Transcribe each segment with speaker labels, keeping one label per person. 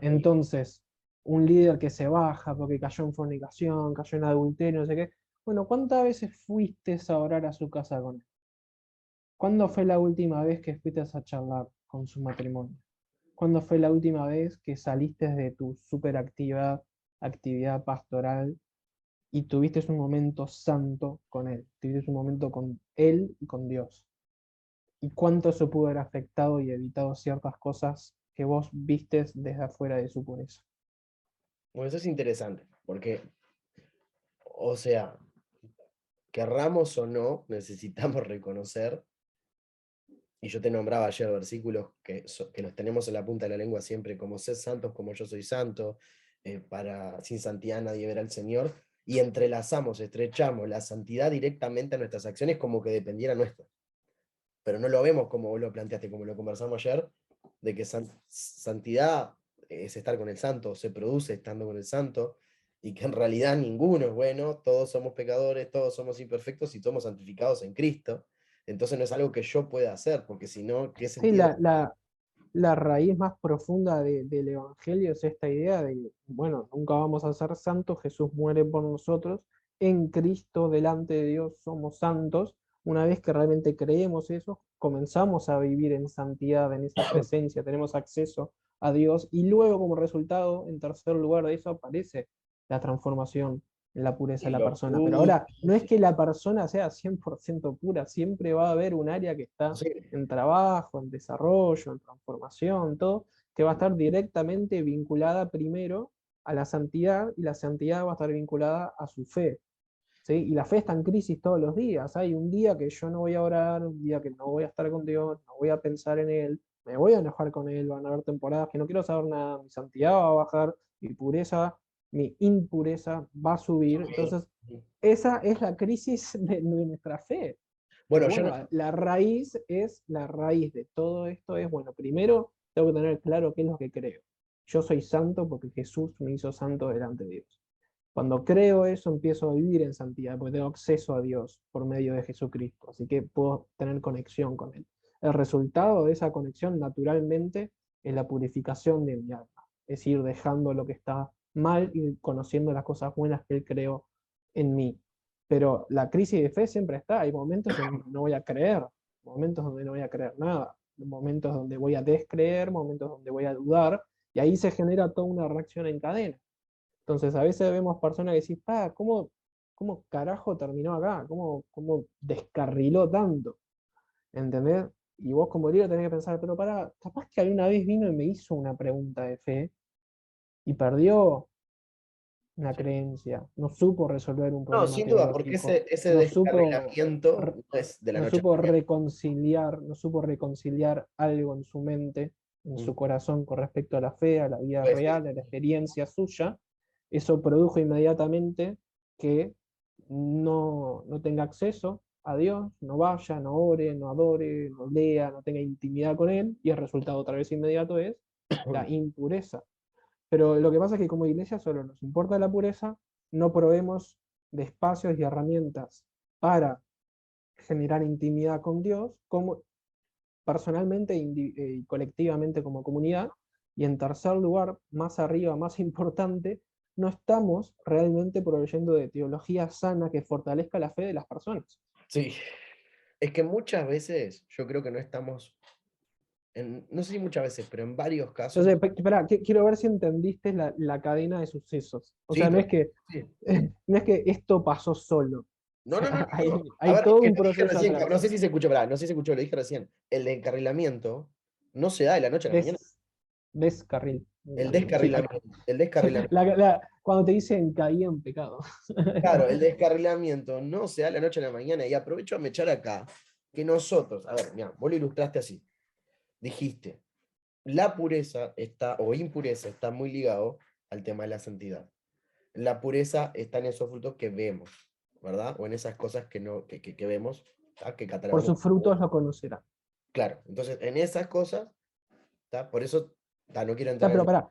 Speaker 1: Entonces, un líder que se baja porque cayó en fornicación, cayó en adulterio, no sé qué. Bueno, ¿cuántas veces fuiste a orar a su casa con él? ¿Cuándo fue la última vez que fuiste a charlar con su matrimonio? ¿Cuándo fue la última vez que saliste de tu actividad pastoral y tuviste un momento santo con él? Tuviste un momento con él y con Dios. ¿Y cuánto eso pudo haber afectado y evitado ciertas cosas que vos vistes desde afuera de su pureza?
Speaker 2: Bueno, eso es interesante, porque, o sea, querramos o no, necesitamos reconocer, y yo te nombraba ayer versículos que los tenemos en la punta de la lengua siempre, como sed santos como yo soy santo, sin santidad nadie verá al Señor, y entrelazamos, estrechamos la santidad directamente a nuestras acciones como que dependiera nuestra. Pero no lo vemos como vos lo planteaste, como lo conversamos ayer, de que santidad es estar con el santo, se produce estando con el santo, y que en realidad ninguno es bueno, todos somos pecadores, todos somos imperfectos y somos santificados en Cristo. Entonces no es algo que yo pueda hacer, porque si no, ¿qué
Speaker 1: Sí,
Speaker 2: sentido?
Speaker 1: la raíz más profunda del Evangelio es esta idea de, bueno, nunca vamos a ser santos, Jesús muere por nosotros, en Cristo delante de Dios somos santos. Una vez que realmente creemos eso, comenzamos a vivir en santidad, en esa presencia, tenemos acceso a Dios y luego como resultado, en tercer lugar de eso, aparece la transformación en la pureza
Speaker 2: Y
Speaker 1: de la
Speaker 2: lo
Speaker 1: persona. Pero ahora, no es
Speaker 2: sí,
Speaker 1: que la persona sea 100% pura, siempre va a haber un área que está
Speaker 2: sí,
Speaker 1: en trabajo, en desarrollo, en transformación, todo, que va a estar directamente vinculada primero a la santidad y la santidad va a estar vinculada a su fe. ¿Sí? Y la fe está en crisis todos los días. Hay un día que yo no voy a orar, un día que no voy a estar con Dios, no voy a pensar en Él, me voy a enojar con Él, van a haber temporadas que no quiero saber nada, mi santidad va a bajar, mi pureza, mi impureza va a subir. Entonces,
Speaker 2: sí.
Speaker 1: esa es la crisis de nuestra fe. Pero
Speaker 2: Bueno, yo no,
Speaker 1: bueno, la raíz de todo esto es, bueno, primero tengo que tener claro qué es lo que creo. Yo soy santo porque Jesús me hizo santo delante de Dios. Cuando creo eso, empiezo a vivir en santidad, porque tengo acceso a Dios por medio de Jesucristo, así que puedo tener conexión con Él. El resultado de esa conexión, naturalmente, es la purificación de mi alma, es ir dejando lo que está mal y conociendo las cosas buenas que Él creó en mí. Pero la crisis de fe siempre está, hay momentos en donde no voy a creer, momentos donde no voy a creer nada, momentos donde voy a descreer, momentos donde voy a dudar, y ahí se genera toda una reacción en cadena. Entonces, a veces vemos personas que dicen, ¿cómo carajo terminó acá? ¿Cómo descarriló tanto? ¿Entendés? Y vos como líder tenés que pensar, pero para, capaz que alguna vez vino y me hizo una pregunta de fe y perdió una creencia, no supo resolver un
Speaker 2: no,
Speaker 1: problema
Speaker 2: sin duda, porque
Speaker 1: teológico,
Speaker 2: ese
Speaker 1: no supo,
Speaker 2: descarrilamiento no es de la
Speaker 1: no
Speaker 2: noche a
Speaker 1: supo
Speaker 2: la mañana.
Speaker 1: reconciliar, no supo reconciliar algo en su mente, en su
Speaker 2: Mm,
Speaker 1: corazón con respecto a la fe, a la vida
Speaker 2: puede ser.
Speaker 1: real, a la experiencia suya. Eso produjo inmediatamente que no tenga acceso a Dios, no vaya, no ore, no adore, no lea, no tenga intimidad con Él, y el resultado otra vez inmediato es la impureza. Pero lo que pasa es que como iglesia solo nos importa la pureza, no proveemos de espacios y herramientas para generar intimidad con Dios, como personalmente y colectivamente como comunidad. Y en tercer lugar, más arriba, más importante, no estamos realmente proveyendo de teología sana que fortalezca la fe de las personas.
Speaker 2: Sí, es que muchas veces yo creo que no estamos, no sé si muchas veces, pero en varios casos,
Speaker 1: Entonces, espera, quiero ver si entendiste la cadena de sucesos. O
Speaker 2: sí,
Speaker 1: sea, no es que,
Speaker 2: sí.
Speaker 1: no es que esto pasó solo. O
Speaker 2: No, no, no,
Speaker 1: sea,
Speaker 2: no, no. A
Speaker 1: hay
Speaker 2: ver, es
Speaker 1: todo
Speaker 2: que
Speaker 1: un
Speaker 2: lo dije
Speaker 1: proceso
Speaker 2: recién, no
Speaker 1: atrás.
Speaker 2: sé si se escuchó, pará, no sé si se escuchó, lo dije recién. El encarrilamiento no se da de la noche a la mañana.
Speaker 1: Des, descarril.
Speaker 2: El
Speaker 1: Sí,
Speaker 2: descarrilamiento, el descarrilamiento.
Speaker 1: cuando te dicen caí en pecado.
Speaker 2: Claro, el descarrilamiento no se da de la noche a la mañana. Y aprovecho a mechar acá que nosotros, a ver, mira, vos lo ilustraste así. Dijiste, la pureza está, o impureza está muy ligado al tema de la santidad. La pureza está en esos frutos que vemos, ¿verdad? O en esas cosas que, no, que vemos, ¿tá? Que
Speaker 1: Por
Speaker 2: catalogamos.
Speaker 1: sus frutos lo conocerán.
Speaker 2: Claro, entonces en esas cosas, ¿tá? Por eso no quiero
Speaker 1: Ya,
Speaker 2: entrar
Speaker 1: pero
Speaker 2: en...
Speaker 1: pará,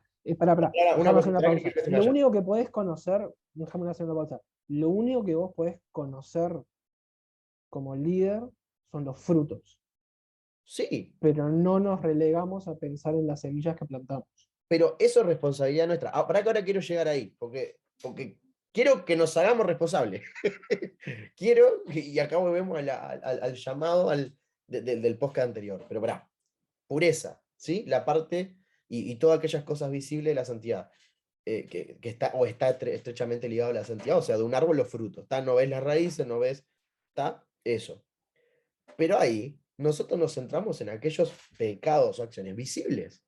Speaker 2: Una
Speaker 1: déjame
Speaker 2: cosa,
Speaker 1: hacer una
Speaker 2: esperá que
Speaker 1: pausa.
Speaker 2: quiero decir
Speaker 1: Lo
Speaker 2: allá.
Speaker 1: único que podés conocer, déjame hacer una pausa. Lo único que vos podés conocer como líder son los frutos,
Speaker 2: Sí,
Speaker 1: pero no nos relegamos a pensar en las semillas que plantamos.
Speaker 2: pero eso es responsabilidad nuestra. Para que ahora quiero llegar ahí, porque quiero que nos hagamos responsables. Quiero, y acá volvemos al llamado del podcast anterior, pero pará, pureza, ¿sí? La parte y todas aquellas cosas visibles de la santidad, que está, o está estrechamente ligado a la santidad, o sea, de un árbol los frutos, ¿está? No ves las raíces, no ves, ¿está? Eso. Pero ahí nosotros nos centramos en aquellos pecados o acciones visibles.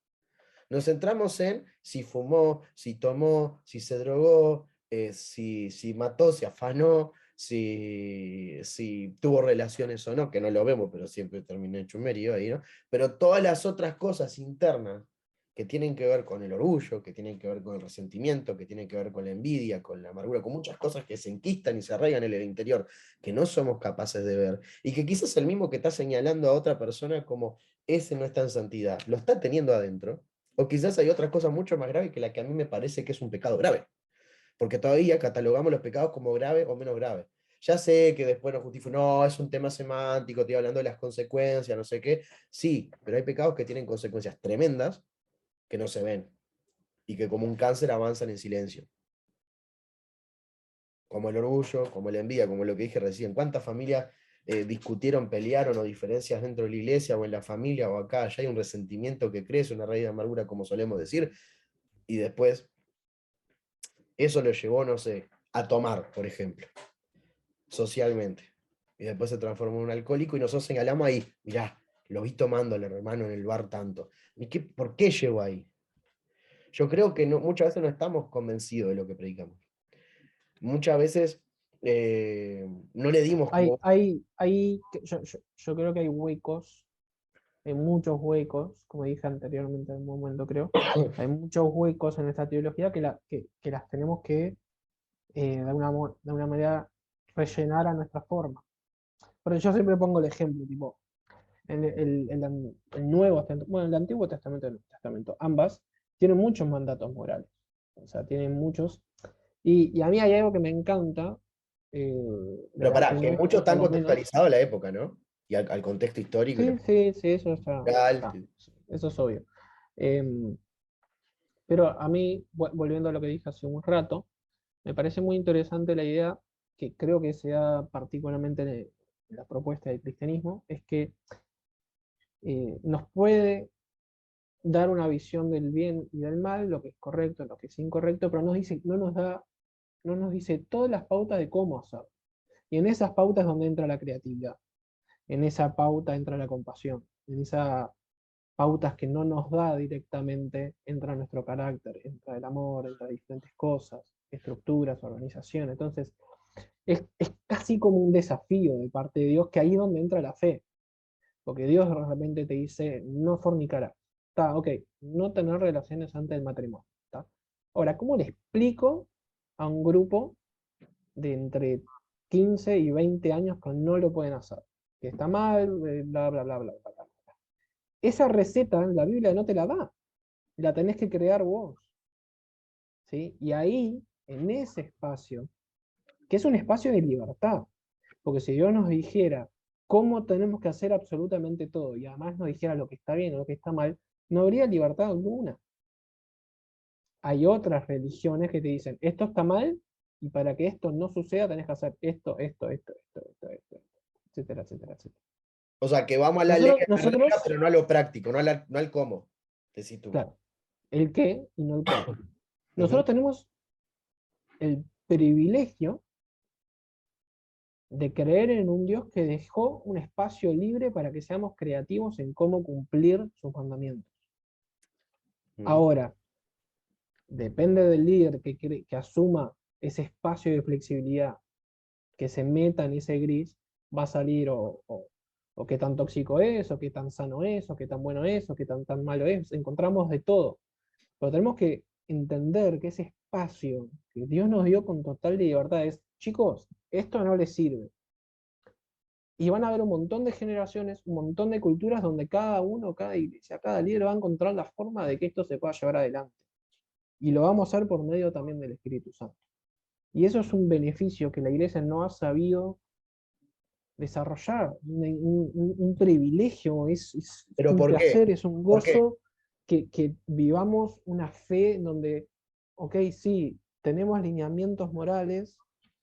Speaker 2: Nos centramos en si fumó, si tomó, si se drogó, si mató, si afanó, si tuvo relaciones o no, que no lo vemos, pero siempre termina hecho un medio ahí, ¿no? Pero todas las otras cosas internas que tienen que ver con el orgullo, que tienen que ver con el resentimiento, que tienen que ver con la envidia, con la amargura, con muchas cosas que se enquistan y se arraigan en el interior, que no somos capaces de ver, y que quizás el mismo que está señalando a otra persona como ese no está en santidad, lo está teniendo adentro, o quizás hay otras cosas mucho más graves que la que a mí me parece que es un pecado grave, porque todavía catalogamos los pecados como graves o menos graves. Ya sé que después nos justifican, no, es un tema semántico, estoy hablando de las consecuencias, no sé qué. Sí, pero hay pecados que tienen consecuencias tremendas que no se ven y que como un cáncer avanzan en silencio. Como el orgullo, como la envidia, como lo que dije recién. ¿Cuántas familias discutieron, pelearon o diferencias dentro de la iglesia o en la familia o acá? Ya hay un resentimiento que crece, una raíz de amargura, como solemos decir, y después eso lo llevó, no sé, a tomar, por ejemplo, socialmente. Y después se transformó en un alcohólico y nosotros señalamos ahí, mirá, lo vi tomando al hermano en el bar tanto. ¿Y por qué llegó ahí? Yo creo que muchas veces no estamos convencidos de lo que predicamos. Muchas veces no le dimos como...
Speaker 1: Yo creo que hay huecos, hay muchos huecos, como dije anteriormente en un momento creo, hay muchos huecos en esta teología que las tenemos que de una manera rellenar a nuestra forma. Pero yo siempre pongo el ejemplo, tipo, el Nuevo Testamento, bueno, el Antiguo Testamento y el Nuevo Testamento, ambas tienen muchos mandatos morales. O sea, tienen muchos. Y a mí hay algo que me encanta
Speaker 2: Pero
Speaker 1: del
Speaker 2: pará, que muchos
Speaker 1: alpinismo, por
Speaker 2: están
Speaker 1: lo menos.
Speaker 2: contextualizados a la época, ¿no? Y al contexto histórico y
Speaker 1: Sí, sí, sí, eso
Speaker 2: cultural.
Speaker 1: está, eso es obvio. Em, pero a mí, volviendo a lo que dije hace un rato, me parece muy interesante la idea que creo que se da particularmente en la propuesta del cristianismo, es que nos puede dar una visión del bien y del mal, lo que es correcto, lo que es incorrecto, pero no nos dice todas las pautas de cómo hacerlo. Y en esas pautas es donde entra la creatividad, en esa pauta entra la compasión, en esas pautas que no nos da directamente entra nuestro carácter, entra el amor, entra diferentes cosas, estructuras, organización. Entonces, es casi como un desafío de parte de Dios, que ahí es donde entra la fe. Porque Dios realmente te dice, no fornicarás. Está, ok, no tener relaciones antes del matrimonio. ¿Está? Ahora, ¿cómo le explico a un grupo de entre 15 y 20 años que no lo pueden hacer? Que está mal, bla, bla, bla, bla, bla, bla. Esa receta en la Biblia no te la da, la tenés que crear vos. ¿Sí? Y ahí, en ese espacio, que es un espacio de libertad, porque si Dios nos dijera cómo tenemos que hacer absolutamente todo y además nos dijera lo que está bien o lo que está mal, no habría libertad alguna. Hay otras religiones que te dicen, esto está mal y para que esto no suceda tenés que hacer esto, etcétera, etcétera, etcétera.
Speaker 2: O sea, que vamos a la ley,
Speaker 1: Nosotros,
Speaker 2: a la regla,
Speaker 1: nosotros,
Speaker 2: pero no a lo práctico, no al cómo, decís tú.
Speaker 1: claro, el qué y no el cómo.
Speaker 2: Ujú.
Speaker 1: Nosotros tenemos el privilegio de creer en un Dios que dejó un espacio libre para que seamos creativos en cómo cumplir sus mandamientos.
Speaker 2: Mm.
Speaker 1: Ahora, depende del líder que asuma ese espacio de flexibilidad, que se meta en ese gris, va a salir o qué tan tóxico es, o qué tan sano es, o qué tan bueno es, o qué tan malo es. Encontramos de todo. Pero tenemos que entender que ese espacio que Dios nos dio con total libertad es, chicos, esto no les sirve. Y van a haber un montón de generaciones, un montón de culturas donde cada uno, cada iglesia, cada líder va a encontrar la forma de que esto se pueda llevar adelante. Y lo vamos a hacer por medio también del Espíritu Santo. Y eso es un beneficio que la iglesia no ha sabido desarrollar, un privilegio, es
Speaker 2: ¿Pero
Speaker 1: un
Speaker 2: por qué?
Speaker 1: placer, es un
Speaker 2: ¿Por qué?
Speaker 1: gozo. que vivamos una fe donde, ok, sí, tenemos lineamientos morales,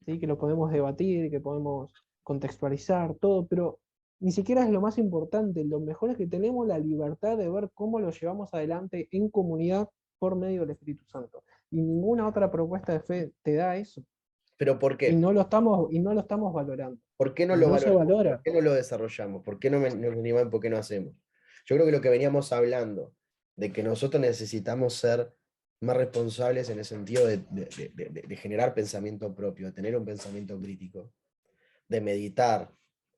Speaker 1: ¿sí? Que lo podemos debatir, que podemos contextualizar, todo, pero ni siquiera es lo más importante. Lo mejor es que tenemos la libertad de ver cómo lo llevamos adelante en comunidad por medio del Espíritu Santo. Y ninguna otra propuesta de fe te da eso.
Speaker 2: ¿Pero por
Speaker 1: Y
Speaker 2: qué?
Speaker 1: no lo estamos valorando.
Speaker 2: ¿Por qué no
Speaker 1: Y
Speaker 2: lo
Speaker 1: no se
Speaker 2: valoramos? ¿Por
Speaker 1: valora.
Speaker 2: qué no lo desarrollamos? ¿Por qué no nos animamos? ¿Por qué no hacemos? Yo creo que lo que veníamos hablando, de que nosotros necesitamos ser más responsables en el sentido de generar pensamiento propio, de tener un pensamiento crítico, de meditar,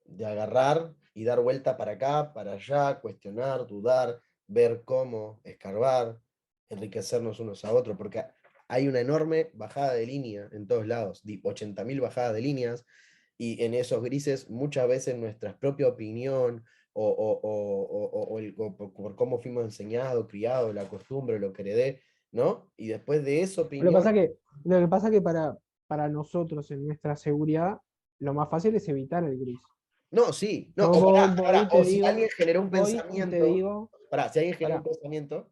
Speaker 2: de agarrar y dar vuelta para acá, para allá, cuestionar, dudar, ver cómo, escarbar, enriquecernos unos a otros, porque hay una enorme bajada de línea en todos lados, 80.000 bajadas de líneas, y en esos grises muchas veces nuestra propia opinión por cómo fuimos enseñados, criados, la costumbre, lo que heredé, ¿no? Y después de esa
Speaker 1: Lo que
Speaker 2: opinión,
Speaker 1: pasa que, lo que pasa que para nosotros, en nuestra seguridad, lo más fácil es evitar el gris.
Speaker 2: no, sí, no,
Speaker 1: Yo
Speaker 2: o
Speaker 1: voy,
Speaker 2: pará,
Speaker 1: voy
Speaker 2: pará,
Speaker 1: y te
Speaker 2: o si alguien
Speaker 1: digo,
Speaker 2: generó un
Speaker 1: voy y te
Speaker 2: pensamiento,
Speaker 1: digo,
Speaker 2: pará, si alguien generó un
Speaker 1: para,
Speaker 2: pensamiento,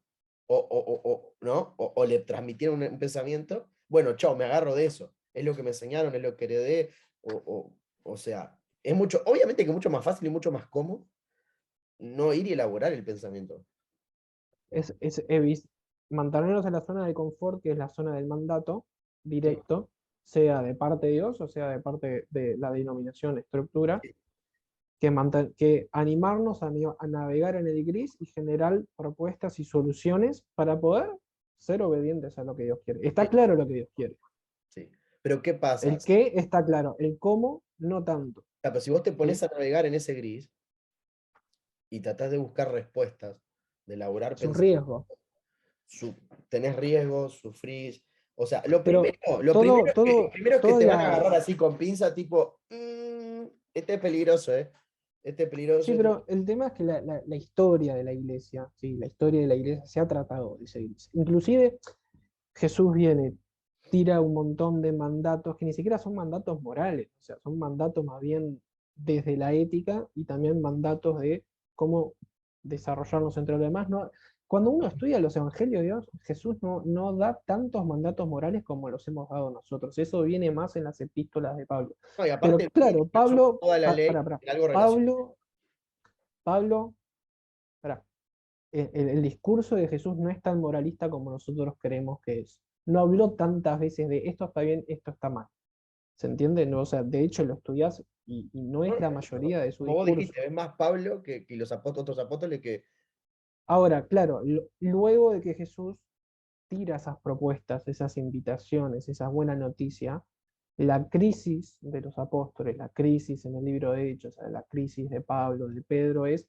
Speaker 2: ¿no? O le transmitieron un pensamiento, bueno, chao, me agarro de eso. Es lo que me enseñaron, es lo que heredé, o sea, es mucho, obviamente que mucho más fácil y mucho más cómodo no ir y elaborar el pensamiento.
Speaker 1: es mantenernos en la zona de confort, que es la zona del mandato
Speaker 2: Sí,
Speaker 1: directo, sea de parte de Dios o sea de parte de la denominación, estructura,
Speaker 2: sí,
Speaker 1: que animarnos a navegar en el gris y generar propuestas y soluciones para poder ser obedientes a lo que Dios quiere. Está
Speaker 2: sí,
Speaker 1: claro lo que Dios quiere.
Speaker 2: sí. Pero ¿qué pasa?
Speaker 1: El qué está claro, el cómo no tanto.
Speaker 2: Pero si vos te pones
Speaker 1: ¿Sí?
Speaker 2: a navegar en ese gris y tratás de buscar respuestas, de elaborar
Speaker 1: Es un
Speaker 2: pensamientos,
Speaker 1: riesgo.
Speaker 2: su- tenés riesgos, sufrís. O sea,
Speaker 1: Pero
Speaker 2: lo primero primero es que
Speaker 1: toda
Speaker 2: te van a
Speaker 1: la...
Speaker 2: agarrar así con pinza, tipo, este es peligroso, ¿eh? Este es
Speaker 1: Sí,
Speaker 2: peligroso.
Speaker 1: pero el tema es que la historia de la iglesia, sí, la historia de la iglesia se ha tratado de esa iglesia. Inclusive Jesús viene, tira un montón de mandatos que ni siquiera son mandatos morales, o sea, son mandatos más bien desde la ética y también mandatos de cómo desarrollarnos entre los demás. No, cuando uno estudia los evangelios de Dios, Jesús no da tantos mandatos morales como los hemos dado nosotros. Eso viene más en las epístolas de Pablo.
Speaker 2: No, y
Speaker 1: Pero
Speaker 2: aparte,
Speaker 1: claro, Pablo,
Speaker 2: toda la ley en algo relacionado.
Speaker 1: Pablo, Pablo, pará, el discurso de Jesús no es tan moralista como nosotros creemos que es. No habló tantas veces de esto está bien, esto está mal. ¿Se entiende? No, o sea, de hecho lo estudias y no es la mayoría de su
Speaker 2: Como vos
Speaker 1: discurso.
Speaker 2: dijiste, es más Pablo que los otros apóstoles que.
Speaker 1: Ahora, claro, luego de que Jesús tira esas propuestas, esas invitaciones, esas buenas noticias, la crisis de los apóstoles, la crisis en el libro de Hechos, la crisis de Pablo, de Pedro, es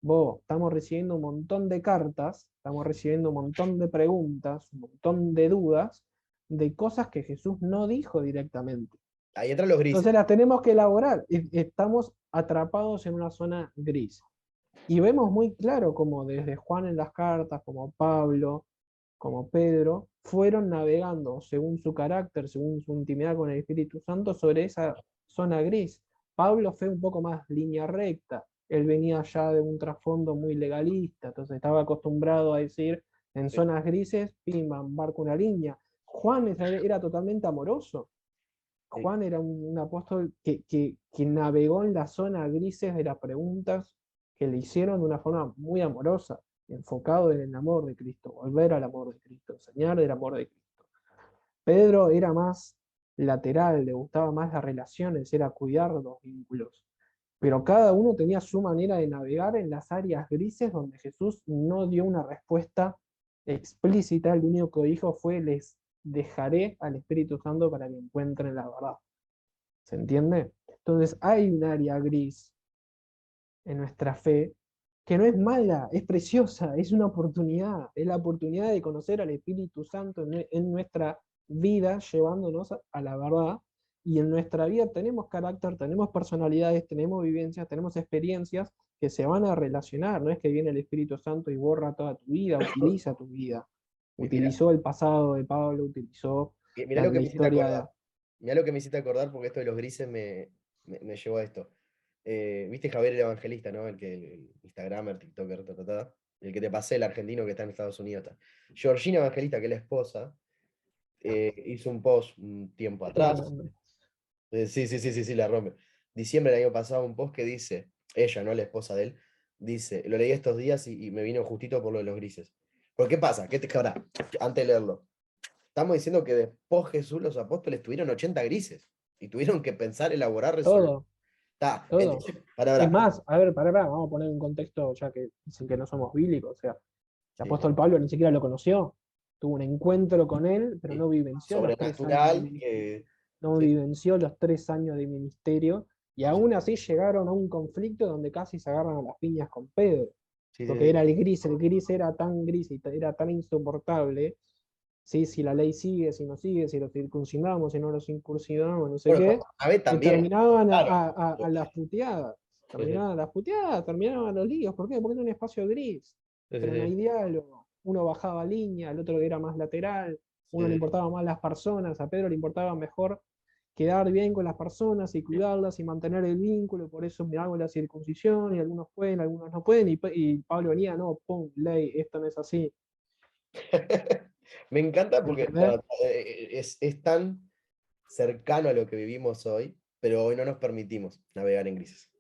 Speaker 1: vos, estamos recibiendo un montón de cartas, estamos recibiendo un montón de preguntas, un montón de dudas de cosas que Jesús no dijo directamente.
Speaker 2: Ahí entran los grises.
Speaker 1: Entonces las tenemos que elaborar. Estamos atrapados en una zona gris. Y vemos muy claro como desde Juan en las cartas, como Pablo, como Pedro, fueron navegando según su carácter, según su intimidad con el Espíritu Santo, sobre esa zona gris. Pablo fue un poco más línea recta, él venía ya de un trasfondo muy legalista, entonces estaba acostumbrado a decir en
Speaker 2: Sí,
Speaker 1: zonas grises, pim, marco una línea. Juan era totalmente amoroso.
Speaker 2: sí,
Speaker 1: Juan era un apóstol que navegó en la zona grises de las preguntas que le hicieron de una forma muy amorosa, enfocado en el amor de Cristo, volver al amor de Cristo, enseñar del amor de Cristo. Pedro era más lateral, le gustaba más las relaciones, era cuidar los vínculos. Pero cada uno tenía su manera de navegar en las áreas grises donde Jesús no dio una respuesta explícita, el único que dijo fue, les dejaré al Espíritu Santo para que encuentren la verdad. ¿Se entiende? Entonces hay un área gris en nuestra fe que no es mala, es preciosa, es una oportunidad, es la oportunidad de conocer al Espíritu Santo en nuestra vida, llevándonos a la verdad. Y en nuestra vida tenemos carácter, tenemos personalidades, tenemos vivencias, tenemos experiencias que se van a relacionar. No es que viene el Espíritu Santo y borra toda tu vida, utiliza tu vida.
Speaker 2: Mira,
Speaker 1: Utilizó el pasado de Pablo, utilizó
Speaker 2: mira lo que
Speaker 1: la
Speaker 2: me hiciste
Speaker 1: historia de...
Speaker 2: acordar. Mira lo que me hiciste acordar porque esto de los grises me llevó a esto. ¿Viste Javier el Evangelista, ¿no? El Instagramer, TikToker, ta, ta, ta? el que te pasé, el argentino que está en Estados Unidos. Georgina Evangelista, que es la esposa, hizo un post un tiempo atrás. Sí, sí, sí, sí, sí, la rompe. Diciembre del año pasado, un post que dice, ella, no la esposa de él, dice, lo leí estos días y me vino justito por lo de los grises. ¿Por qué pasa? Ahora, antes de leerlo, estamos diciendo que después Jesús, los apóstoles tuvieron 80 grises y tuvieron que pensar, elaborar, resolver.
Speaker 1: Todo,
Speaker 2: Está,
Speaker 1: todo.
Speaker 2: entonces,
Speaker 1: Es más, a ver, vamos a poner un contexto, ya que dicen que no somos bíblicos, o sea, el
Speaker 2: sí,
Speaker 1: apóstol Pablo ni siquiera lo conoció, tuvo un encuentro con él, pero
Speaker 2: sí,
Speaker 1: no vivenció los 3 años de
Speaker 2: sobrenatural,
Speaker 1: ministerio, no
Speaker 2: sí,
Speaker 1: vivenció los 3 años de ministerio, y
Speaker 2: sí,
Speaker 1: aún así llegaron a un conflicto donde casi se agarran a las piñas con Pedro,
Speaker 2: sí,
Speaker 1: porque
Speaker 2: sí,
Speaker 1: era el gris era tan gris y era tan insoportable, ¿sí? Si la ley sigue, si no sigue, si lo circuncidamos, si no lo circuncidamos, no sé
Speaker 2: bueno,
Speaker 1: qué,
Speaker 2: a ver
Speaker 1: que
Speaker 2: también,
Speaker 1: terminaban
Speaker 2: claro,
Speaker 1: a las puteadas,
Speaker 2: sí, sí,
Speaker 1: terminaban a las puteadas, terminaban a los líos. ¿Por qué? Porque era un espacio gris,
Speaker 2: sí,
Speaker 1: pero no
Speaker 2: sí,
Speaker 1: hay diálogo. Uno bajaba línea, el otro era más lateral, uno le
Speaker 2: sí,
Speaker 1: importaba más las personas, a Pedro le importaba mejor quedar bien con las personas y cuidarlas y mantener el vínculo, por eso me hago la circuncisión y algunos pueden, algunos no pueden, y Pablo venía, no, pum, ley, esto no es así.
Speaker 2: me encanta
Speaker 1: ¿Me
Speaker 2: porque
Speaker 1: entendés?
Speaker 2: es tan cercano a lo que vivimos hoy, pero hoy no nos permitimos navegar en grises.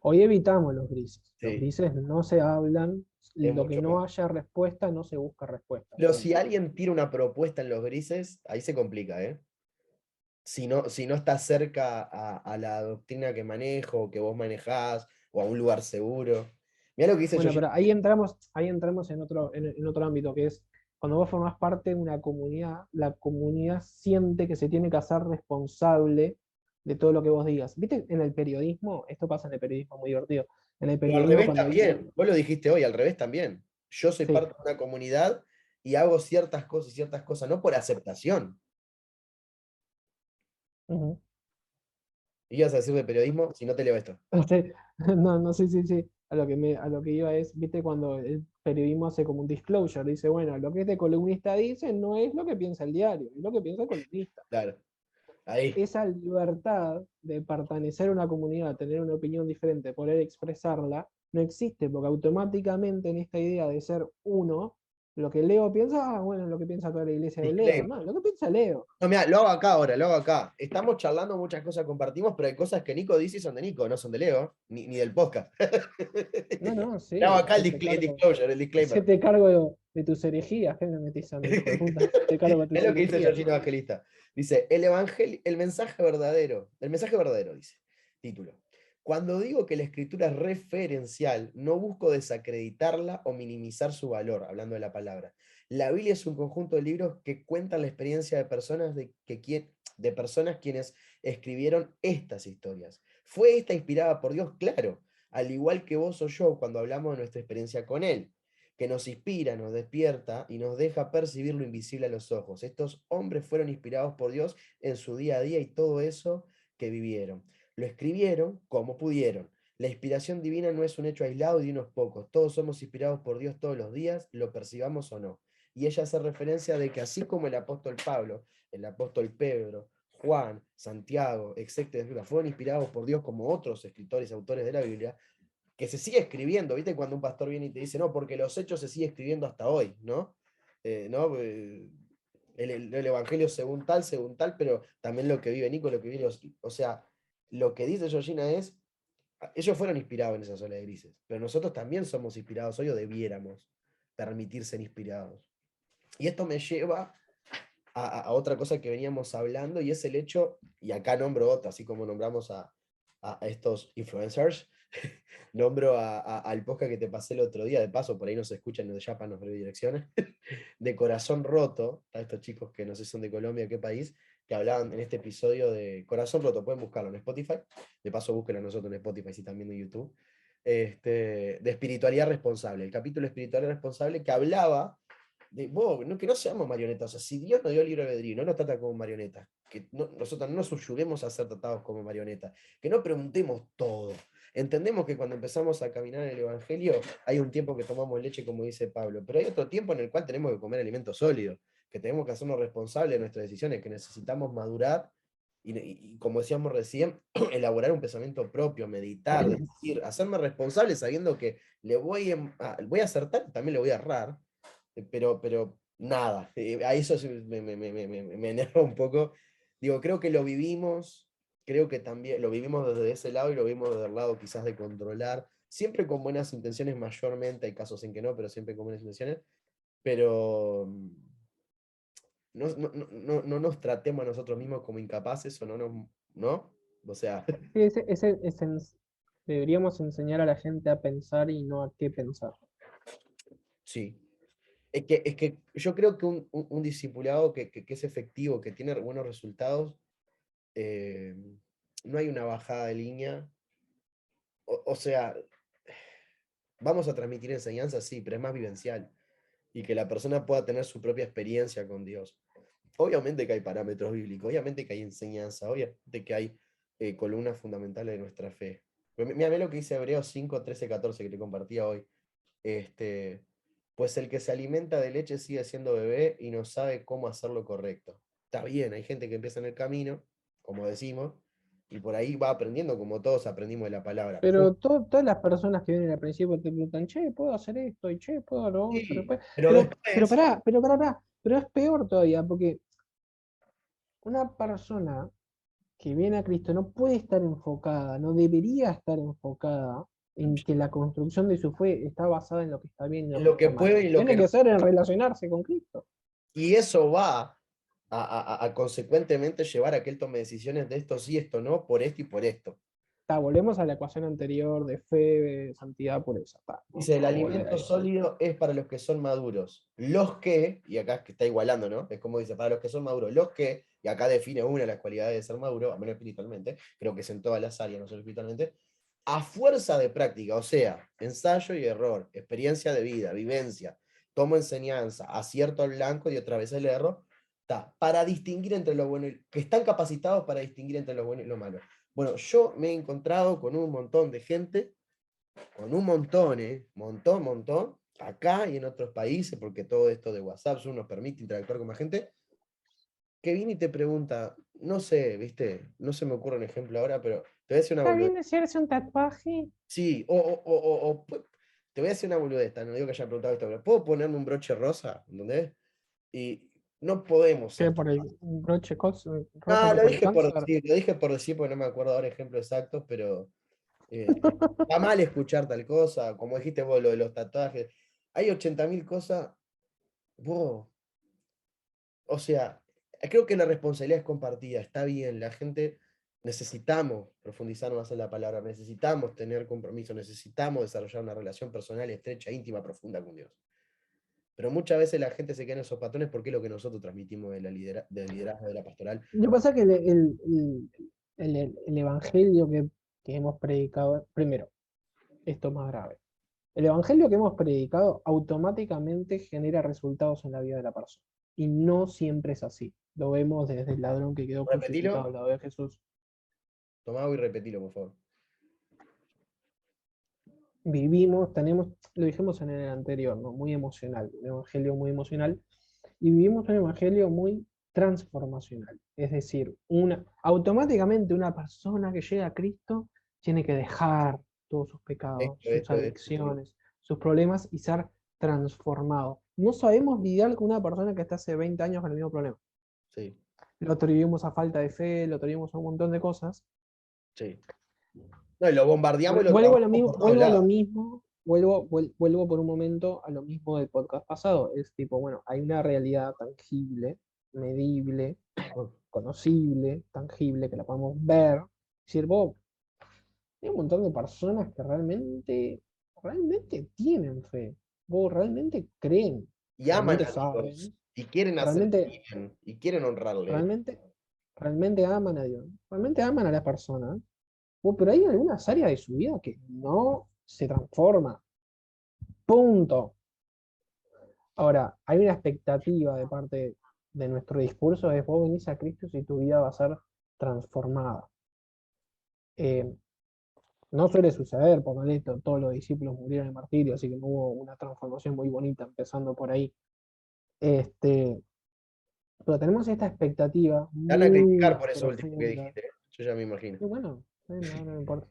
Speaker 1: Hoy evitamos los grises. Los
Speaker 2: Sí,
Speaker 1: grises no se hablan,
Speaker 2: es
Speaker 1: lo que
Speaker 2: mucho
Speaker 1: no
Speaker 2: peor.
Speaker 1: haya respuesta, no se busca respuesta.
Speaker 2: Pero si
Speaker 1: Punto.
Speaker 2: alguien tira una propuesta en los grises, ahí se complica, ¿eh? Si no está cerca a la doctrina que manejo, o que vos manejás, o a un lugar seguro. Mira lo que dice
Speaker 1: Bueno,
Speaker 2: Yoshi.
Speaker 1: pero ahí entramos en otro ámbito, que es cuando vos formás parte de una comunidad, la comunidad siente que se tiene que hacer responsable de todo lo que vos digas. ¿Viste? En el periodismo, esto pasa en el periodismo muy divertido. En el
Speaker 2: Pero al
Speaker 1: periodismo
Speaker 2: revés
Speaker 1: cuando dicen,
Speaker 2: también, vos lo dijiste hoy, al revés también. Yo soy
Speaker 1: sí,
Speaker 2: parte de una comunidad y hago ciertas cosas, no por aceptación.
Speaker 1: ujú.
Speaker 2: ¿Y ibas a decir de periodismo si no te leo esto?
Speaker 1: Sí, no, no, sí, sí, sí. A lo que iba es, viste, cuando el periodismo hace como un disclosure, dice, bueno, lo que este columnista dice no es lo que piensa el diario, es lo que piensa el columnista.
Speaker 2: Claro, ahí.
Speaker 1: Esa libertad de pertenecer a una comunidad, tener una opinión diferente, poder expresarla, no existe, porque automáticamente en esta idea de ser uno, lo que Leo piensa, bueno, lo que piensa toda la iglesia de Leo,
Speaker 2: Disclaimer.
Speaker 1: no, lo que piensa Leo.
Speaker 2: No, mira, lo hago acá ahora, lo hago acá. Estamos charlando, muchas cosas compartimos, pero hay cosas que Nico dice y son de Nico, no son de Leo, ni del podcast.
Speaker 1: No, no,
Speaker 2: Le hago
Speaker 1: sí,
Speaker 2: acá el disclosure, el disclaimer.
Speaker 1: hacete cargo de tus herejías, ¿qué me metizando, hijo de puta? Hacete cargo de
Speaker 2: Es
Speaker 1: tus
Speaker 2: lo que dice
Speaker 1: herejías.
Speaker 2: Georgina Evangelista. Dice, el mensaje verdadero, dice, título. Cuando digo que la escritura es referencial, no busco desacreditarla o minimizar su valor, hablando de la palabra. La Biblia es un conjunto de libros que cuentan la experiencia de personas, de personas quienes escribieron estas historias. ¿Fue esta inspirada por Dios? Claro, al igual que vos o yo cuando hablamos de nuestra experiencia con Él, que nos inspira, nos despierta y nos deja percibir lo invisible a los ojos. Estos hombres fueron inspirados por Dios en su día a día y todo eso que vivieron. Lo escribieron como pudieron. La inspiración divina no es un hecho aislado de unos pocos. Todos somos inspirados por Dios todos los días, lo percibamos o no. Y ella hace referencia de que así como el apóstol Pablo, el apóstol Pedro, Juan, Santiago, etcétera, fueron inspirados por Dios como otros escritores, autores de la Biblia, que se sigue escribiendo, ¿viste? Cuando un pastor viene y te dice, no, porque los hechos se sigue escribiendo hasta hoy, ¿no? ¿No? El Evangelio según tal, pero también lo que vive Nico, lo que vive, o sea, lo que dice Georgina es, ellos fueron inspirados en esas olas de grises, pero nosotros también somos inspirados hoy o debiéramos permitir ser inspirados. Y esto me lleva a otra cosa que veníamos hablando y es el hecho, y acá nombro otra, así como nombramos a estos influencers, nombro al podcast que te pasé el otro día, de paso, por ahí nos escuchan de Japan, nos direcciones, de Corazón Roto, a estos chicos que no sé si son de Colombia, qué país, que hablaban en este episodio de Corazón Roto, pueden buscarlo en Spotify, de paso búsquenlo a nosotros en Spotify y también en YouTube, de espiritualidad responsable, el capítulo de espiritualidad responsable que hablaba que no seamos marionetas. O sea, si Dios nos dio el libre albedrío y no nos trata como marionetas, que nosotros no nos ayudemos a ser tratados como marionetas, que no preguntemos todo. Entendemos que cuando empezamos a caminar en el Evangelio hay un tiempo que tomamos leche, como dice Pablo, pero hay otro tiempo en el cual tenemos que comer alimentos sólidos, que tenemos que hacernos responsables de nuestras decisiones, que necesitamos madurar y como decíamos recién, elaborar un pensamiento propio, meditar, decir, hacerme responsable sabiendo que voy a acertar, también le voy a errar, pero nada, a eso me enerva un poco. Digo, creo que lo vivimos, creo que también lo vivimos desde ese lado y lo vivimos desde el lado quizás de controlar, siempre con buenas intenciones mayormente, hay casos en que no, pero siempre con buenas intenciones, pero no nos tratemos a nosotros mismos como incapaces o ¿no? O sea,
Speaker 1: Sí, deberíamos enseñar a la gente a pensar y no a qué pensar.
Speaker 2: sí. Es que yo creo que un discipulado que es efectivo, que tiene buenos resultados, eh, no hay una bajada de línea. O sea, vamos a transmitir enseñanza, sí, pero es más vivencial. Y que la persona pueda tener su propia experiencia con Dios. Obviamente que hay parámetros bíblicos, obviamente que hay enseñanza, obviamente que hay columnas fundamentales de nuestra fe. Pero mira lo que dice Hebreos 5, 13, 14 que te compartía hoy. Este, pues el que se alimenta de leche sigue siendo bebé y no sabe cómo hacerlo correcto. Está bien, hay gente que empieza en el camino, como decimos, y por ahí va aprendiendo como todos aprendimos de la palabra.
Speaker 1: Pero todas las personas que vienen al principio te preguntan, che, ¿puedo hacer esto? Y che, ¿puedo lo otro?
Speaker 2: Sí,
Speaker 1: Después,
Speaker 2: pero
Speaker 1: pero
Speaker 2: después,
Speaker 1: pará, pero pará, pará. Pero es peor todavía, porque una persona que viene a Cristo no puede estar enfocada, no debería estar enfocada en que la construcción de su fe está basada en lo que está bien y lo
Speaker 2: en
Speaker 1: que
Speaker 2: lo que
Speaker 1: está mal.
Speaker 2: puede y lo
Speaker 1: Tiene
Speaker 2: que no.
Speaker 1: que ser en relacionarse con Cristo.
Speaker 2: Y eso va a consecuentemente llevar a que él tome decisiones de esto sí, esto no, por esto y por esto.
Speaker 1: Volvemos a la ecuación anterior de fe, de santidad, pureza.
Speaker 2: Dice, el
Speaker 1: Vamos a volver a
Speaker 2: alimento
Speaker 1: eso.
Speaker 2: sólido es para los que son maduros. Los que, y acá es que está igualando, ¿no? Es como dice, para los que son maduros. Los que, y acá define una de las cualidades de ser maduro, a menos espiritualmente, creo que es en todas las áreas, no solo espiritualmente, a fuerza de práctica, o sea, ensayo y error, experiencia de vida, vivencia, tomo enseñanza, acierto al blanco y otra vez el error, está, para distinguir entre lo bueno y que están capacitados para distinguir entre lo bueno y lo malo. Bueno, yo me he encontrado con un montón de gente con un montón, montón, acá y en otros países, porque todo esto de WhatsApp Zoom nos permite interactuar con más gente, que viene y te pregunta, no sé, viste, no se me ocurre un ejemplo ahora, pero te voy a decir una
Speaker 1: ¿Está
Speaker 2: boludez.
Speaker 1: bien hacerse un tatuaje?
Speaker 2: Sí, te voy a decir una boludez, no digo que haya preguntado esto, pero ¿puedo ponerme un broche rosa? ¿Entendés? Y no podemos
Speaker 1: ¿Qué
Speaker 2: ser.
Speaker 1: por el broche rosa
Speaker 2: No,
Speaker 1: que por el cáncer?
Speaker 2: lo dije por decir, porque no me acuerdo ahora ejemplos exactos, pero está mal escuchar tal cosa, como dijiste vos, lo de los tatuajes. Hay 80.000 cosas. Vos, o sea, creo que la responsabilidad es compartida, está bien, la gente necesitamos profundizar más en la palabra, necesitamos tener compromiso, necesitamos desarrollar una relación personal estrecha, íntima, profunda con Dios. Pero muchas veces la gente se queda en esos patrones porque es lo que nosotros transmitimos del liderazgo de la pastoral.
Speaker 1: Lo que pasa es que el evangelio que hemos predicado, primero, esto es más grave. El evangelio que hemos predicado automáticamente genera resultados en la vida de la persona. Y no siempre es así. Lo vemos desde el ladrón que quedó crucificado
Speaker 2: Repetilo,
Speaker 1: al lado de Jesús.
Speaker 2: tomá agua y repetilo, por favor.
Speaker 1: Tenemos, lo dijimos en el anterior, ¿no? Muy emocional, un evangelio muy emocional, y vivimos un evangelio muy transformacional. Es decir, automáticamente una persona que llega a Cristo tiene que dejar todos sus pecados, sus
Speaker 2: Esto.
Speaker 1: adicciones, sus problemas y ser transformado. No sabemos lidiar con una persona que está hace 20 años con el mismo problema.
Speaker 2: Sí,
Speaker 1: Lo atribuimos a falta de fe, lo atribuimos a un montón de cosas.
Speaker 2: sí. No, y lo bombardeamos y lo
Speaker 1: Vuelvo a
Speaker 2: trabajamos
Speaker 1: lo mismo,
Speaker 2: por todos lados.
Speaker 1: vuelvo por un momento a lo mismo del podcast pasado. Es tipo, bueno, hay una realidad tangible, medible, conocible, tangible, que la podemos ver. Decir, vos, hay un montón de personas que realmente tienen fe. Vos realmente creen,
Speaker 2: Y aman
Speaker 1: realmente
Speaker 2: a Dios,
Speaker 1: saben,
Speaker 2: y quieren hacer
Speaker 1: realmente,
Speaker 2: bien, y quieren honrarle.
Speaker 1: realmente, realmente aman a Dios, realmente aman a las personas. Pero hay algunas áreas de su vida que no se transforman. Punto. Ahora, hay una expectativa de parte de nuestro discurso de vos venís a Cristo y tu vida va a ser transformada. Eh, no suele suceder, porque esto, todos los discípulos murieron en martirio, así que no hubo una transformación muy bonita empezando por ahí. Este, pero tenemos esta expectativa
Speaker 2: Te van a criticar
Speaker 1: muy
Speaker 2: por eso último que
Speaker 1: profunda.
Speaker 2: dijiste, ¿eh? Yo ya me imagino.
Speaker 1: Y bueno, no me importa.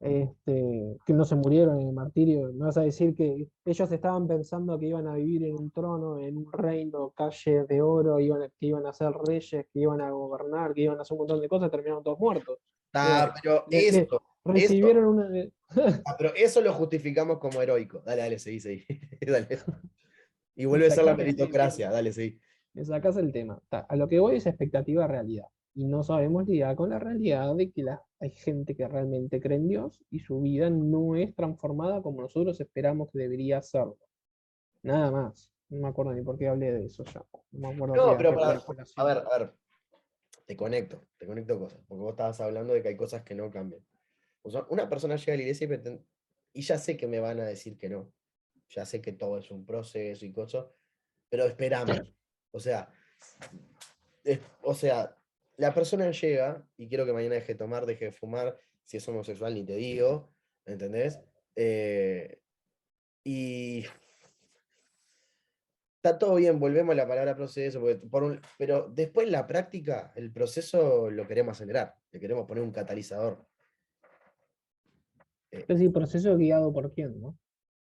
Speaker 1: Que no se murieron en el martirio. Me vas a decir que ellos estaban pensando que iban a vivir en un trono, en un reino, calle de oro, que iban a ser reyes, que iban a gobernar, que iban a hacer un montón de cosas, terminaron todos muertos.
Speaker 2: Ah, pero eso,
Speaker 1: Recibieron una...
Speaker 2: pero eso lo justificamos como heroico. Dale, dale, seguí, seguí. Dale. Y
Speaker 1: Me
Speaker 2: vuelve a ser la
Speaker 1: sacás el tema.
Speaker 2: meritocracia, dale, seguí.
Speaker 1: Me sacás el tema. A lo que voy es expectativa realidad. Y no sabemos lidiar con la realidad de que hay gente que realmente cree en Dios y su vida no es transformada como nosotros esperamos que debería serlo. Nada más. No me acuerdo ni por qué hablé de eso ya. No me acuerdo
Speaker 2: No,
Speaker 1: a
Speaker 2: pero
Speaker 1: qué trae colación.
Speaker 2: a ver, te conecto cosas, porque vos estabas hablando de que hay cosas que no cambian. O sea, una persona llega a la iglesia y ya sé que me van a decir que no, ya sé que todo es un proceso y cosas, pero esperamos. O sea, o sea, la persona llega y quiero que mañana deje de tomar, deje de fumar, si es homosexual ni te digo, ¿entendés? Y está todo bien, volvemos a la palabra proceso, pero después en la práctica, el proceso lo queremos acelerar, le queremos poner un catalizador.
Speaker 1: Es
Speaker 2: Eh,
Speaker 1: decir, proceso guiado por quién, ¿no?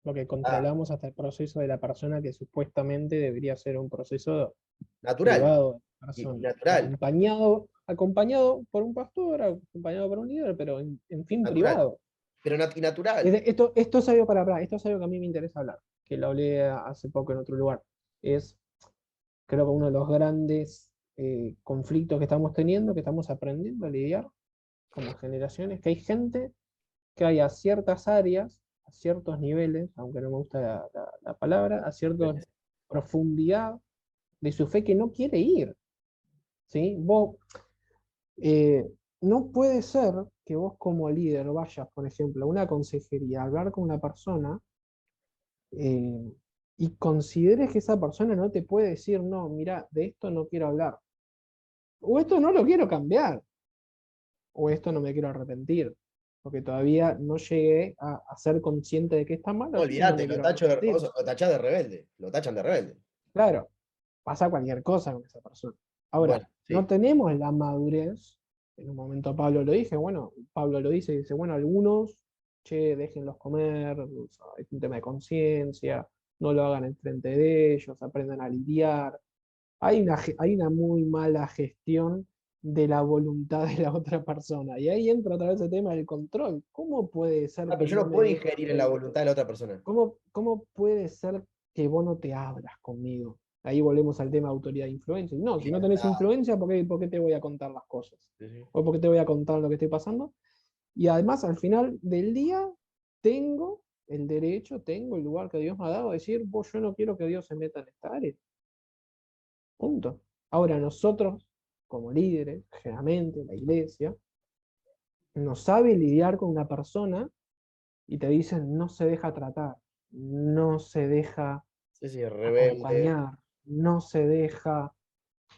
Speaker 1: Porque
Speaker 2: ah,
Speaker 1: controlamos hasta el proceso de la persona que supuestamente debería ser un proceso
Speaker 2: natural,
Speaker 1: privado de la
Speaker 2: y
Speaker 1: persona.
Speaker 2: natural,
Speaker 1: Acompañado por un pastor, acompañado por un líder, pero en fin
Speaker 2: natural,
Speaker 1: privado.
Speaker 2: pero y natural.
Speaker 1: Esto es algo esto es algo que a mí me interesa hablar, que lo hablé hace poco en otro lugar. Es, creo que uno de los grandes conflictos que estamos teniendo, que estamos aprendiendo a lidiar como generaciones, que hay gente que hay a ciertas áreas, a ciertos niveles, aunque no me gusta la palabra, a cierta profundidad de su fe que no quiere ir. ¿Sí? Eh, no puede ser que vos como líder vayas, por ejemplo, a una consejería a hablar con una persona eh, y consideres que esa persona no te puede decir, no, mira, de esto no quiero hablar, o esto no lo quiero cambiar, o esto no me quiero arrepentir, porque todavía no llegué a ser consciente de que está mal,
Speaker 2: No,
Speaker 1: así que no
Speaker 2: olvídate,
Speaker 1: me quiero arrepentir.
Speaker 2: lo tachás de rebelde, lo tachan de rebelde.
Speaker 1: Claro, pasa cualquier cosa con esa persona. Ahora,
Speaker 2: Bueno,
Speaker 1: no
Speaker 2: sí,
Speaker 1: tenemos la madurez, en un momento Pablo lo dije, bueno, Pablo lo dice, bueno, algunos, che, déjenlos comer, o sea, es un tema de conciencia, no lo hagan enfrente de ellos, aprendan a lidiar. Hay una muy mala gestión de la voluntad de la otra persona. Y ahí entra otra vez el tema del control. ¿Cómo puede ser
Speaker 2: pero
Speaker 1: que
Speaker 2: yo
Speaker 1: no
Speaker 2: no
Speaker 1: me
Speaker 2: puedo
Speaker 1: dejes
Speaker 2: ingerir en la
Speaker 1: pedirte?
Speaker 2: voluntad de la otra persona.
Speaker 1: ¿Cómo puede ser que vos no te abras conmigo? Ahí volvemos al tema de autoridad e influencia. No, si no tenés
Speaker 2: Libertad.
Speaker 1: influencia, por qué te voy a contar las cosas?
Speaker 2: Sí, sí.
Speaker 1: ¿O por qué te voy a contar lo que estoy pasando? Y además, al final del día, tengo el derecho, tengo el lugar que Dios me ha dado a decir, vos, yo no quiero que Dios se meta en esta área. Punto. Ahora, nosotros, como líderes, generalmente la iglesia, no sabe lidiar con una persona y te dicen no se deja tratar, no se deja
Speaker 2: Sí, sí, rebelde.
Speaker 1: acompañar, no se deja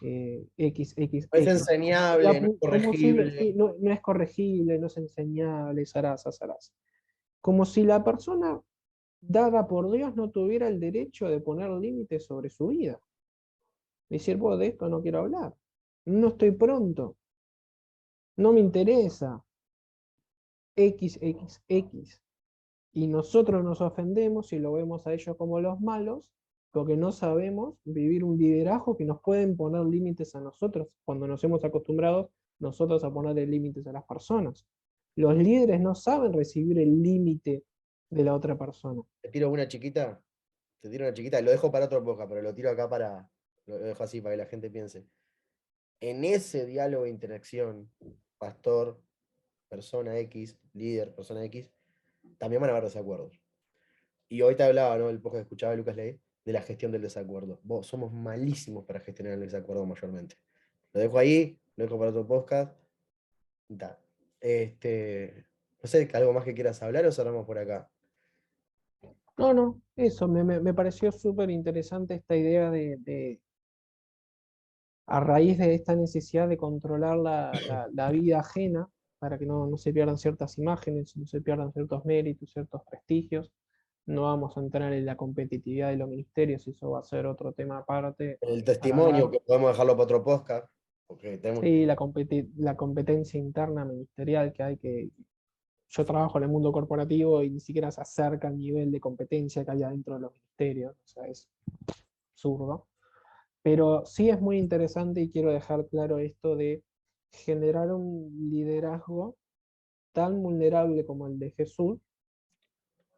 Speaker 2: No es
Speaker 1: XXX.
Speaker 2: enseñable, no es
Speaker 1: Como si
Speaker 2: corregible.
Speaker 1: sí, no es corregible, no es enseñable, zaraza, zaraza. Como si la persona dada por Dios no tuviera el derecho de poner límites sobre su vida. Decir, vos de esto no quiero hablar, no estoy pronto, no me interesa, XXX. Y nosotros nos ofendemos y lo vemos a ellos como los malos, porque no sabemos vivir un liderazgo que nos pueden poner límites a nosotros, cuando nos hemos acostumbrado nosotros a ponerle límites a las personas. Los líderes no saben recibir el límite de la otra persona.
Speaker 2: Te tiro una chiquita, te tiro una chiquita, lo dejo para otro podcast, pero lo tiro acá lo dejo así para que la gente piense. En ese diálogo de interacción, pastor, persona X, líder, persona X, también van a haber desacuerdos. Y hoy te hablaba, ¿no? El podcast que escuchaba Lucas Ley, de la gestión del desacuerdo. Vos somos malísimos para gestionar el desacuerdo mayormente. Lo dejo ahí, lo dejo para otro podcast. Da. No sé, ¿algo más que quieras hablar o cerramos por acá?
Speaker 1: No, eso me pareció súper interesante esta idea a raíz de esta necesidad de controlar la vida ajena para que no se pierdan ciertas imágenes, no se pierdan ciertos méritos, ciertos prestigios. No vamos a entrar en la competitividad de los ministerios, eso va a ser otro tema aparte
Speaker 2: El
Speaker 1: para hablar.
Speaker 2: testimonio, que podemos dejarlo para otro podcast, porque tenemos...
Speaker 1: Sí, la competencia interna ministerial que hay que... Yo trabajo en el mundo corporativo y ni siquiera se acerca al nivel de competencia que hay adentro de los ministerios, o sea, es absurdo. Pero sí es muy interesante y quiero dejar claro esto de generar un liderazgo tan vulnerable como el de Jesús,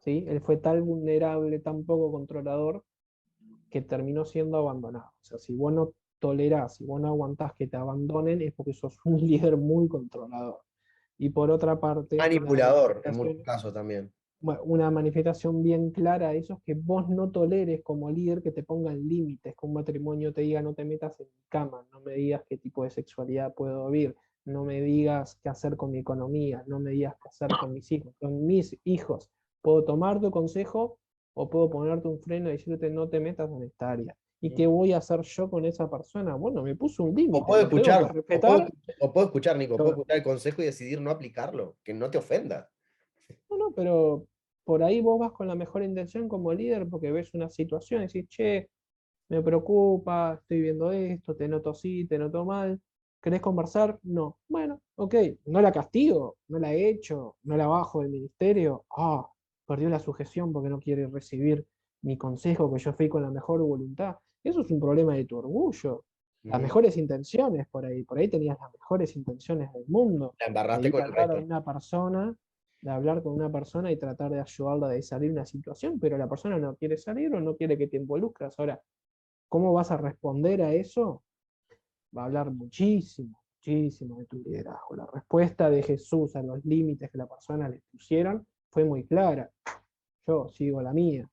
Speaker 1: ¿sí? Él fue tan vulnerable, tan poco controlador, que terminó siendo abandonado. O sea, si vos no tolerás, si vos no aguantás que te abandonen, es porque sos un líder muy controlador. Y por otra parte,
Speaker 2: Manipulador en muchos casos también.
Speaker 1: una manifestación bien clara de eso es que vos no toleres como líder que te pongan límites, que un matrimonio te diga no te metas en mi cama, no me digas qué tipo de sexualidad puedo vivir, no me digas qué hacer con mi economía, no me digas qué hacer con mis hijos. Con mis hijos, puedo tomar tu consejo o puedo ponerte un freno y decirte no te metas en esta área. ¿Y qué voy a hacer yo con esa persona? Bueno, me puso un
Speaker 2: O
Speaker 1: límite,
Speaker 2: puedo
Speaker 1: lo tengo que
Speaker 2: escuchar,
Speaker 1: respetar.
Speaker 2: o puedo escuchar, Nico, puedo
Speaker 1: Lo-
Speaker 2: escuchar el consejo y decidir no aplicarlo, que no te ofenda.
Speaker 1: No, no, pero por ahí vos vas con la mejor intención como líder porque ves una situación y decís, che, me preocupa, estoy viendo esto, te noto así, te noto mal. ¿Querés conversar? No. Bueno, ok, no la castigo, no la echo, no la bajo del ministerio. Ah, perdió la sujeción porque no quiere recibir mi consejo que yo fui con la mejor voluntad. Eso es un problema de tu orgullo. Las
Speaker 2: Ujú.
Speaker 1: mejores intenciones por ahí tenías las mejores intenciones del mundo,
Speaker 2: La
Speaker 1: de
Speaker 2: embarraste
Speaker 1: ir
Speaker 2: con
Speaker 1: a
Speaker 2: el
Speaker 1: hablar a
Speaker 2: resto.
Speaker 1: una persona, de hablar con una persona y tratar de ayudarla de salir de una situación, pero la persona no quiere salir o no quiere que te involucres. Ahora, ¿cómo vas a responder a eso? Va a hablar muchísimo, muchísimo de tu liderazgo. La respuesta de Jesús a los límites que la persona le pusieron fue muy clara. Yo sigo la mía.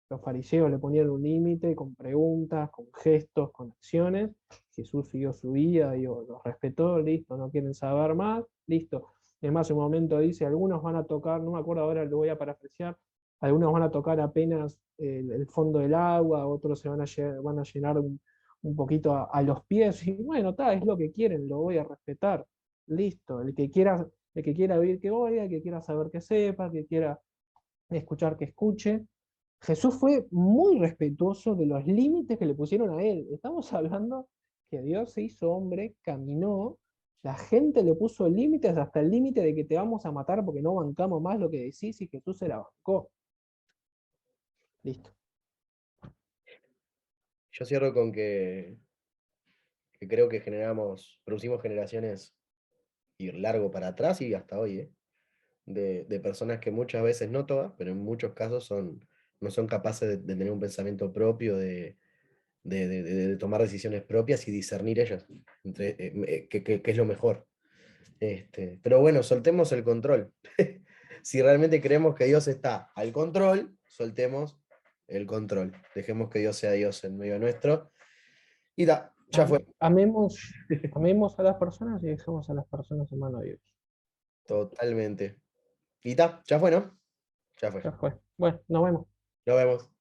Speaker 1: Los fariseos le ponían un límite con preguntas, con gestos, con acciones. Jesús siguió su vida, digo, los respetó, listo, no quieren saber más, listo. Además, en un momento dice, algunos van a tocar, no me acuerdo ahora, lo voy a parafrasear, algunos van a tocar apenas el fondo del agua, otros van a llenar un poquito a los pies, y bueno, está, es lo que quieren, lo voy a respetar, listo. El que quiera oír que oiga, el que quiera saber que sepa, el que quiera escuchar que escuche. Jesús fue muy respetuoso de los límites que le pusieron a él. Estamos hablando que Dios se hizo hombre, caminó, la gente le puso límites hasta el límite de que te vamos a matar porque no bancamos más lo que decís y Jesús se la bancó. Listo.
Speaker 2: Yo cierro con que creo que producimos generaciones ir largo para atrás y hasta hoy, de personas que muchas veces, no todas, pero en muchos casos no son capaces de tener un pensamiento propio, de tomar decisiones propias y discernir ellas, entre, qué es lo mejor. Pero bueno, soltemos el control. Si realmente creemos que Dios está al control, soltemos el control. Dejemos que Dios sea Dios en medio nuestro. Y ya fue.
Speaker 1: Amemos a las personas y dejemos a las personas en mano de Dios.
Speaker 2: Totalmente. Y ya fue, ¿no? Ya fue.
Speaker 1: Ya fue. Bueno, nos vemos.
Speaker 2: Nos vemos.